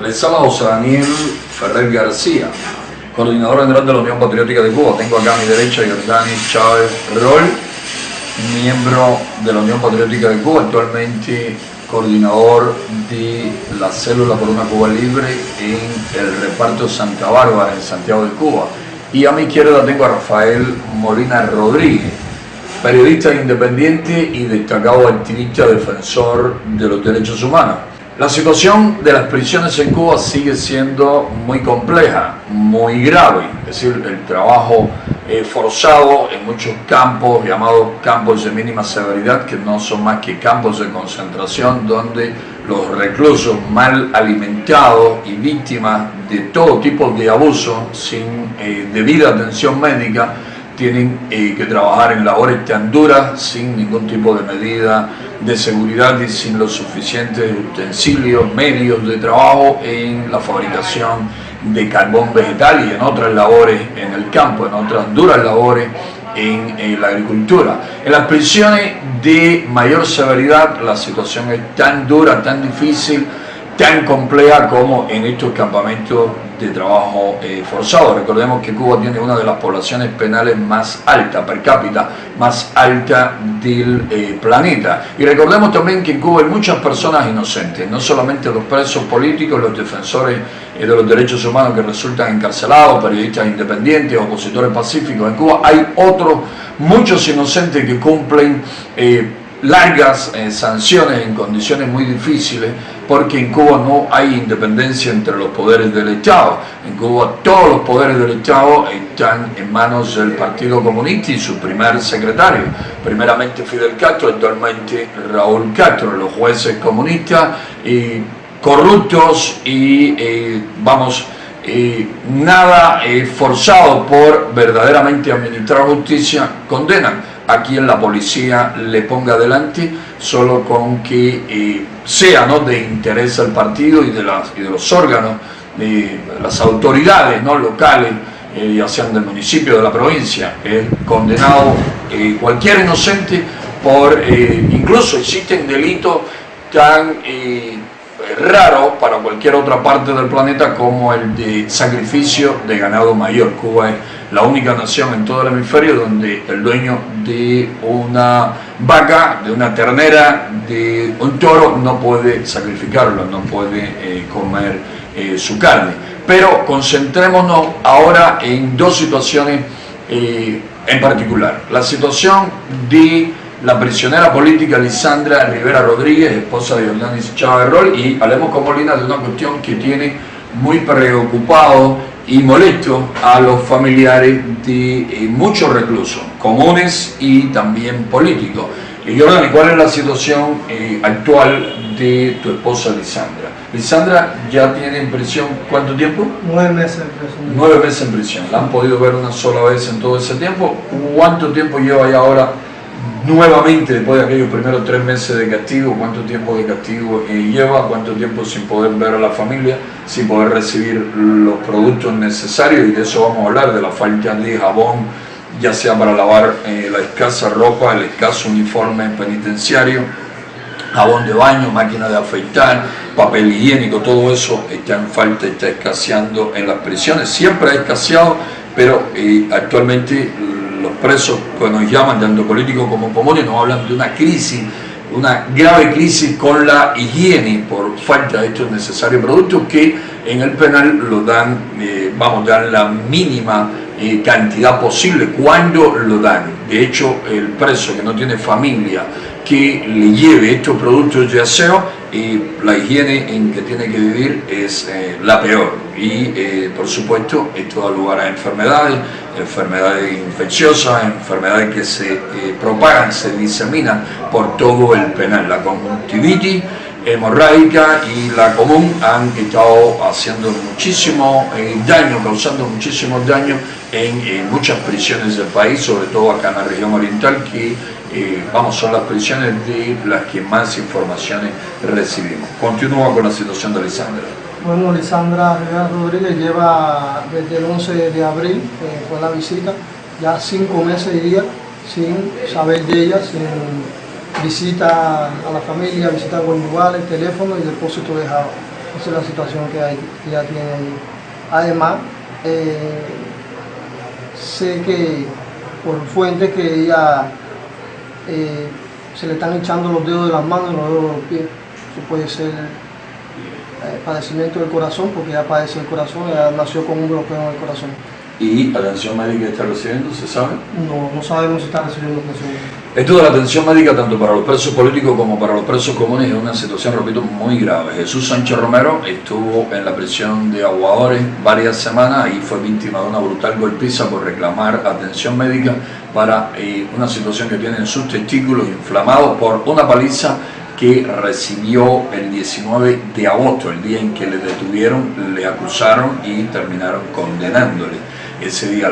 Les habla José Daniel Ferrer García, coordinador general de la Unión Patriótica de Cuba. Tengo acá a mi derecha a Jordani Chávez Roll, miembro de la Unión Patriótica de Cuba, actualmente coordinador de la Célula por una Cuba Libre en el reparto Santa Bárbara, en Santiago de Cuba. Y a mi izquierda tengo a Rafael Molina Rodríguez, periodista independiente y destacado activista defensor de los derechos humanos. La situación de las prisiones en Cuba sigue siendo muy compleja, muy grave, es decir, el trabajo forzado en muchos campos, llamados campos de mínima severidad, que no son más que campos de concentración donde los reclusos mal alimentados y víctimas de todo tipo de abuso sin debida atención médica tienen que trabajar en labores tan duras sin ningún tipo de medida de seguridad y sin los suficientes utensilios, medios de trabajo en la fabricación de carbón vegetal y en otras labores en el campo, en otras duras labores en la agricultura. En las prisiones de mayor severidad la situación es tan dura, tan difícil, tan compleja como en estos campamentos de trabajo forzado. Recordemos que Cuba tiene una de las poblaciones penales más altas, per cápita, más alta del planeta. Y recordemos también que en Cuba hay muchas personas inocentes, no solamente los presos políticos, los defensores de los derechos humanos que resultan encarcelados, periodistas independientes, opositores pacíficos. En Cuba hay otros, muchos inocentes que cumplen largas sanciones en condiciones muy difíciles, porque en Cuba no hay independencia entre los poderes del Estado. En Cuba todos los poderes del Estado están en manos del Partido Comunista y su primer secretario, primeramente Fidel Castro, actualmente Raúl Castro. Los jueces comunistas corruptos y nada forzado por verdaderamente administrar justicia, condenan a quien la policía le ponga adelante, solo con que sea de interés del partido y de los órganos, de las autoridades locales, ya sean del municipio o de la provincia. Es condenado cualquier inocente por, incluso existen delitos tan raros para cualquier otra parte del planeta como el de sacrificio de ganado mayor. Cuba es la única nación en todo el hemisferio donde el dueño de una vaca, de una ternera, de un toro no puede sacrificarlo, no puede comer su carne. Pero concentrémonos ahora en dos situaciones en particular. La situación de la prisionera política Lisandra Rivera Rodríguez, esposa de Jordani Chávez Roll, y hablemos con Molina de una cuestión que tiene muy preocupado y molesto a los familiares de muchos reclusos, comunes y también políticos. Jordani, ¿cuál es la situación actual de tu esposa Lisandra? Lisandra ya tiene en prisión, ¿cuánto tiempo? 9 meses en prisión. 9 meses en prisión. ¿La han podido ver una sola vez en todo ese tiempo? ¿Cuánto tiempo lleva ya ahora nuevamente, después de aquellos primeros 3 meses de castigo? ¿Cuánto tiempo de castigo lleva? ¿Cuánto tiempo sin poder ver a la familia, sin poder recibir los productos necesarios? Y de eso vamos a hablar, de la falta de jabón, ya sea para lavar la escasa ropa, el escaso uniforme penitenciario, jabón de baño, máquina de afeitar, papel higiénico. Todo eso está en falta, está escaseando en las prisiones. Siempre ha escaseado, pero actualmente los presos que nos llaman, tanto políticos como comunes, nos hablan de una crisis, una grave crisis con la higiene por falta de estos necesarios productos que en el penal lo dan, dan la mínima cantidad posible cuando lo dan. De hecho, el preso que no tiene familia que le lleve estos productos de aseo, la higiene en que tiene que vivir es la peor. Y por supuesto esto da lugar a enfermedades infecciosas, enfermedades que se propagan, se diseminan por todo el penal. La conjuntivitis hemorrágica y la común han estado haciendo muchísimo daño, causando muchísimo daño en muchas prisiones del país, sobre todo acá en la región oriental, que son las prisiones de las que más informaciones recibimos. Continúa con la situación de Lisandra. Bueno, Lisandra Rivera Rodríguez lleva desde el 11 de abril, fue la visita, ya 5 meses y días sin saber de ella, sin visita a la familia, visita conyugal, el teléfono y depósito de jabón. Esa es la situación que ella tiene allí. Además, sé que por fuentes que ella se le están echando los dedos de las manos y los dedos de los pies. Eso puede ser padecimiento del corazón, porque ella padece el corazón, ella nació con un bloqueo en el corazón. ¿Y atención médica está recibiendo, se sabe? No sabemos si está recibiendo atención. Esto de la atención médica, tanto para los presos políticos como para los presos comunes, es una situación, repito, muy grave. Jesús Sánchez Romero estuvo en la prisión de Aguadores varias semanas y fue víctima de una brutal golpiza por reclamar atención médica para una situación que tienen sus testículos inflamados por una paliza que recibió el 19 de agosto, el día en que le detuvieron, le acusaron y terminaron condenándole. Ese día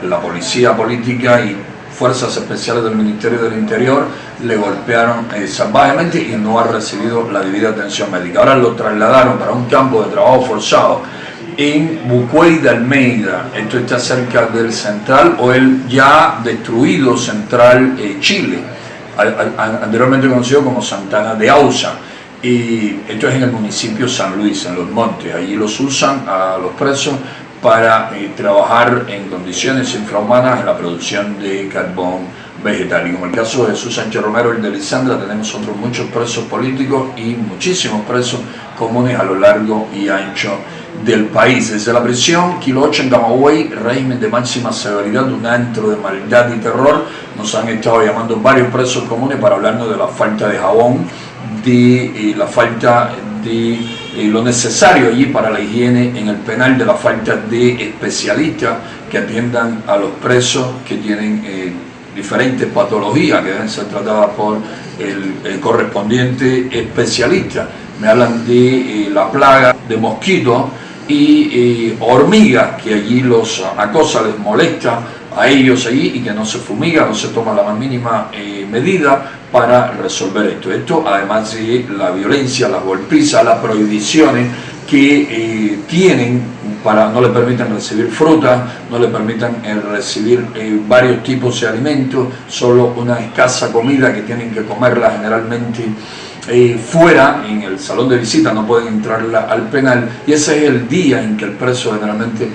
la policía política y fuerzas especiales del Ministerio del Interior le golpearon salvajemente y no ha recibido la debida atención médica. Ahora lo trasladaron para un campo de trabajo forzado en Bucuey de Almeida. Esto está cerca del Central o el ya destruido Central Chile, anteriormente conocido como Santana de Ausa. Y esto es en el municipio San Luis, en Los Montes. Allí los usan a los presos para trabajar en condiciones infrahumanas en la producción de carbón vegetal. Y como el caso de Jesús Sánchez Romero y el de Lisandra, tenemos otros muchos presos políticos y muchísimos presos comunes a lo largo y ancho del país. Desde la prisión Kilo 8 en Camagüey, régimen de máxima severidad, un antro de maldad y terror, nos han estado llamando varios presos comunes para hablarnos de la falta de jabón, de la falta de lo necesario allí para la higiene en el penal, de la falta de especialistas que atiendan a los presos que tienen diferentes patologías que deben ser tratadas por el correspondiente especialista. Me hablan de la plaga de mosquitos y hormigas que allí los acosa, les molesta a ellos allí y que no se fumiga, no se toma la más mínima medida para resolver esto. Esto además de la violencia, las golpizas, las prohibiciones que tienen para no le permitan recibir fruta, no le permitan recibir varios tipos de alimentos, solo una escasa comida que tienen que comerla generalmente fuera, en el salón de visita, no pueden entrar al penal, y ese es el día en que el preso generalmente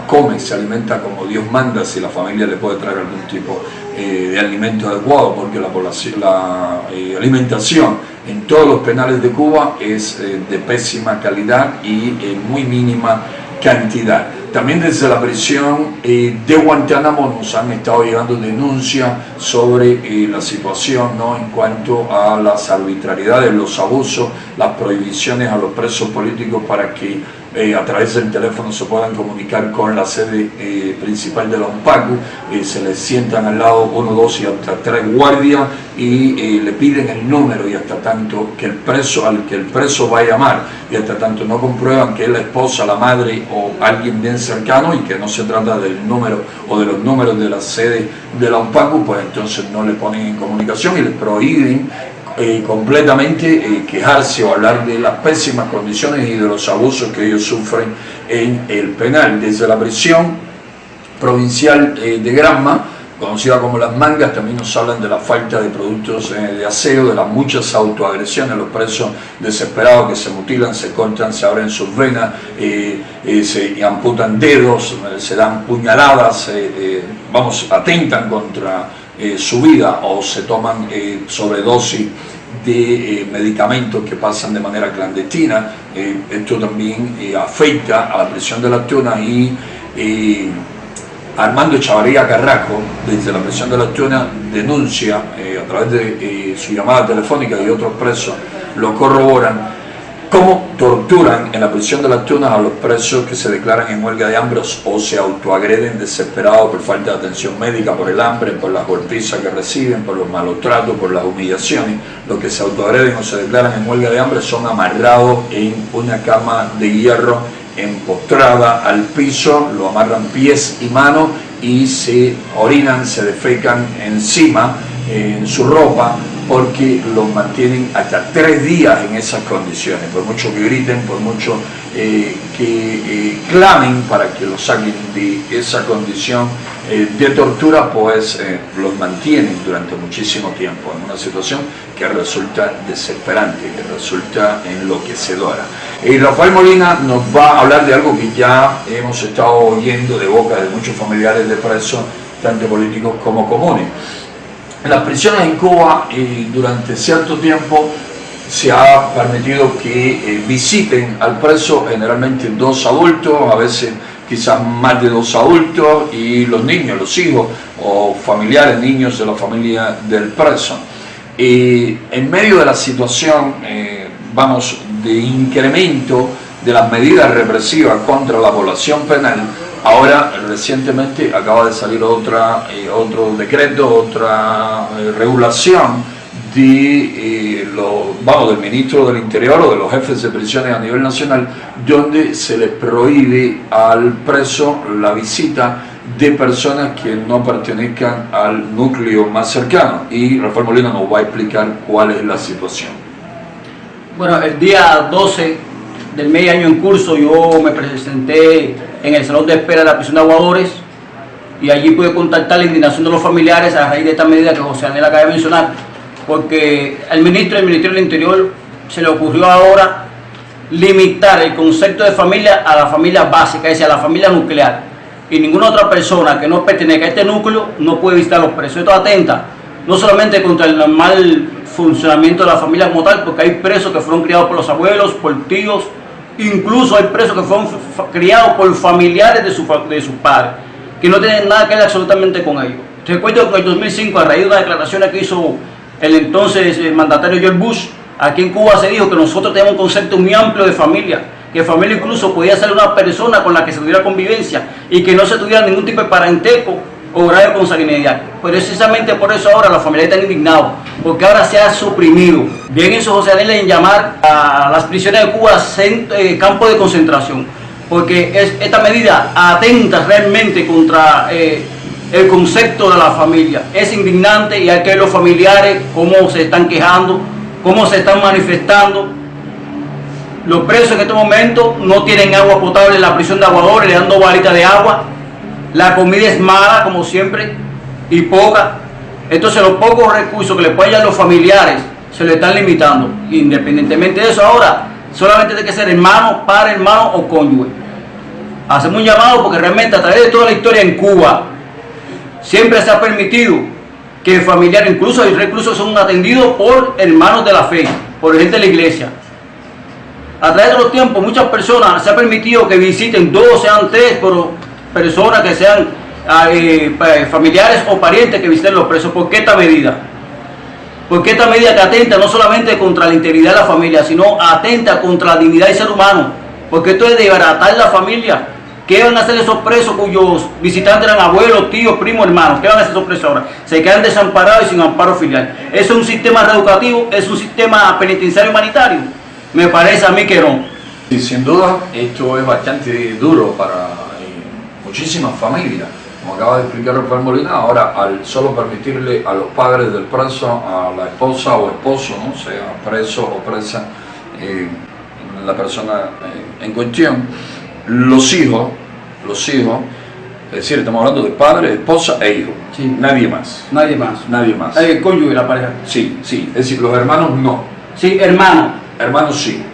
come, se alimenta como Dios manda, si la familia le puede traer algún tipo de alimento adecuado, porque la alimentación en todos los penales de Cuba es de pésima calidad y muy mínima cantidad. También desde la prisión de Guantánamo nos han estado llegando denuncias sobre la situación, ¿no?, en cuanto a las arbitrariedades, los abusos, las prohibiciones a los presos políticos para que a través del teléfono se puedan comunicar con la sede principal de la UNPACU. Se les sientan al lado 1, 2 y hasta 3 guardias y le piden el número, y hasta tanto que el preso, al que el preso va a llamar, y hasta tanto no comprueban que es la esposa, la madre o alguien bien cercano y que no se trata del número o de los números de la sede de la UNPACU, pues entonces no le ponen en comunicación y les prohíben completamente quejarse o hablar de las pésimas condiciones y de los abusos que ellos sufren en el penal. Desde la prisión provincial de Granma, conocida como Las Mangas, también nos hablan de la falta de productos de aseo, de las muchas autoagresiones, los presos desesperados que se mutilan, se cortan, se abren sus venas, se amputan dedos, se dan puñaladas, atentan contra su vida, o se toman sobredosis de medicamentos que pasan de manera clandestina. Esto también afecta a la prisión de Las Tunas, y Armando Chavarría Carrasco, desde la prisión de Las Tunas, denuncia a través de su llamada telefónica, y otros presos lo corroboran, cómo torturan en la prisión de Las Tunas a los presos que se declaran en huelga de hambre o se autoagreden desesperados por falta de atención médica, por el hambre, por las golpizas que reciben, por los malos tratos, por las humillaciones. Los que se autoagreden o se declaran en huelga de hambre son amarrados en una cama de hierro empostrada al piso, lo amarran pies y manos y se orinan, se defecan encima, en su ropa, porque los mantienen hasta 3 días en esas condiciones, por mucho que griten, por mucho que clamen para que los saquen de esa condición de tortura, pues los mantienen durante muchísimo tiempo en una situación que resulta desesperante, que resulta enloquecedora. Y Rafael Molina nos va a hablar de algo que ya hemos estado oyendo de boca de muchos familiares de presos, tanto políticos como comunes. En las prisiones en Cuba durante cierto tiempo se ha permitido que visiten al preso generalmente 2 adultos, a veces quizás más de 2 adultos, y los niños, los hijos o familiares, niños de la familia del preso. En medio de la situación, vamos, de incremento de las medidas represivas contra la población penal, ahora recientemente acaba de salir otro decreto, otra regulación del ministro del Interior o de los jefes de prisiones a nivel nacional, donde se le prohíbe al preso la visita de personas que no pertenezcan al núcleo más cercano. Y Rafael Molina nos va a explicar cuál es la situación. Bueno, el día 12 del medio año en curso yo me presenté en el salón de espera de la prisión de Aguadores y allí pude contactar la indignación de los familiares a raíz de esta medida que José Daniel acaba de mencionar, porque al ministro del Ministerio del Interior se le ocurrió ahora limitar el concepto de familia a la familia básica, es decir, a la familia nuclear, y ninguna otra persona que no pertenezca a este núcleo no puede visitar a los presos. Esto atenta no solamente contra el normal funcionamiento de la familia como tal, porque hay presos que fueron criados por los abuelos, por tíos, incluso hay presos que fueron criados por familiares de sus padres, que no tienen nada que ver absolutamente con ellos. Recuerdo que en el 2005, a raíz de unas declaraciones que hizo el entonces mandatario George Bush, aquí en Cuba se dijo que nosotros tenemos un concepto muy amplio de familia, que familia incluso podía ser una persona con la que se tuviera convivencia y que no se tuviera ningún tipo de parentesco o grado de consanguinidad. Precisamente por eso ahora los familiares están indignados, porque ahora se ha suprimido. Bien hizo José Daniel en llamar a las prisiones de Cuba campos de concentración, porque esta medida atenta realmente contra el concepto de la familia. Es indignante y hay que ver los familiares cómo se están quejando, cómo se están manifestando. Los presos en este momento no tienen agua potable en la prisión de Aguadores, le dan 2 balitas de agua. La comida es mala, como siempre, y poca. Entonces los pocos recursos que le pueden dar los familiares se le están limitando. Independientemente de eso, ahora solamente tiene que ser hermano, padre, hermano o cónyuge. Hacemos un llamado porque realmente a través de toda la historia en Cuba siempre se ha permitido que familiares, incluso hay reclusos que son atendidos por hermanos de la fe, por gente de la iglesia. A través de los tiempos muchas personas se ha permitido que visiten 2, sean 3, pero personas que sean familiares o parientes que visiten los presos. ¿Por qué esta medida? Porque esta medida que atenta no solamente contra la integridad de la familia, sino atenta contra la dignidad del ser humano, porque esto es desbaratar la familia. ¿Qué van a hacer esos presos cuyos visitantes eran abuelos, tíos, primos, hermanos? ¿Qué van a hacer esos presos ahora? Se quedan desamparados y sin amparo filial. ¿Es un sistema reeducativo? ¿Es un sistema penitenciario humanitario? Me parece a mí que no. Y sin duda esto es bastante duro para muchísimas familias, como acaba de explicar Rafael Molina. Ahora, al solo permitirle a los padres del preso, a la esposa o esposo, ¿no?, sea preso o presa, la persona en cuestión, los hijos, es decir, estamos hablando de padre, esposa e hijo, sí. Nadie más. Nadie más. Nadie más. El cónyuge, la pareja. Sí, sí, es decir, los hermanos no. Sí, hermanos. Hermanos sí.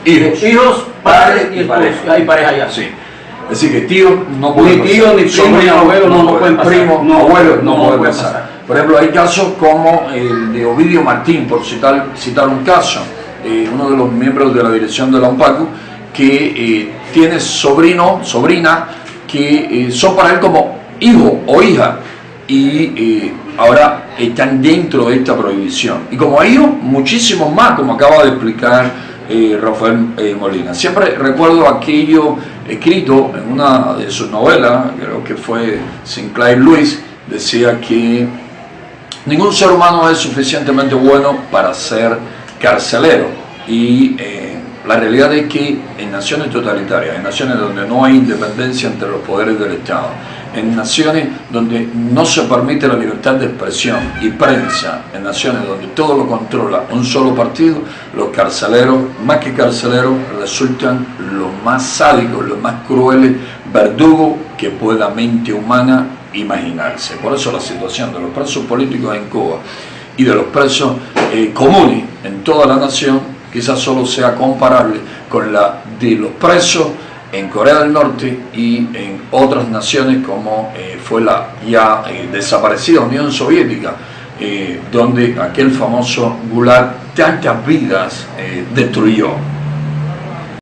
Hijos. Hijos, padres y pareja. Hay pareja ya. Sí. Es decir, que tíos no pueden ni tíos, ni primos, ni abuelos no pueden pasar. Primos, no, abuelos no pueden pueden pasar. Por ejemplo, hay casos como el de Ovidio Martín, por citar un caso, uno de los miembros de la dirección de la UNPACU, que tiene sobrina, que son para él como hijo o hija, y ahora están dentro de esta prohibición. Y como ellos, muchísimos más, como acaba de explicar Rafael Molina. Siempre recuerdo aquello escrito en una de sus novelas, creo que fue Sinclair Lewis, decía que ningún ser humano es suficientemente bueno para ser carcelero, y la realidad es que en naciones totalitarias, en naciones donde no hay independencia entre los poderes del Estado, en naciones donde no se permite la libertad de expresión y prensa, en naciones donde todo lo controla un solo partido, los carceleros, más que carceleros, resultan los más sádicos, los más crueles verdugos que pueda mente humana imaginarse. Por eso la situación de los presos políticos en Cuba y de los presos comunes en toda la nación quizás solo sea comparable con la de los presos en Corea del Norte y en otras naciones como fue la ya desaparecida Unión Soviética, donde aquel famoso Gulag tantas vidas destruyó.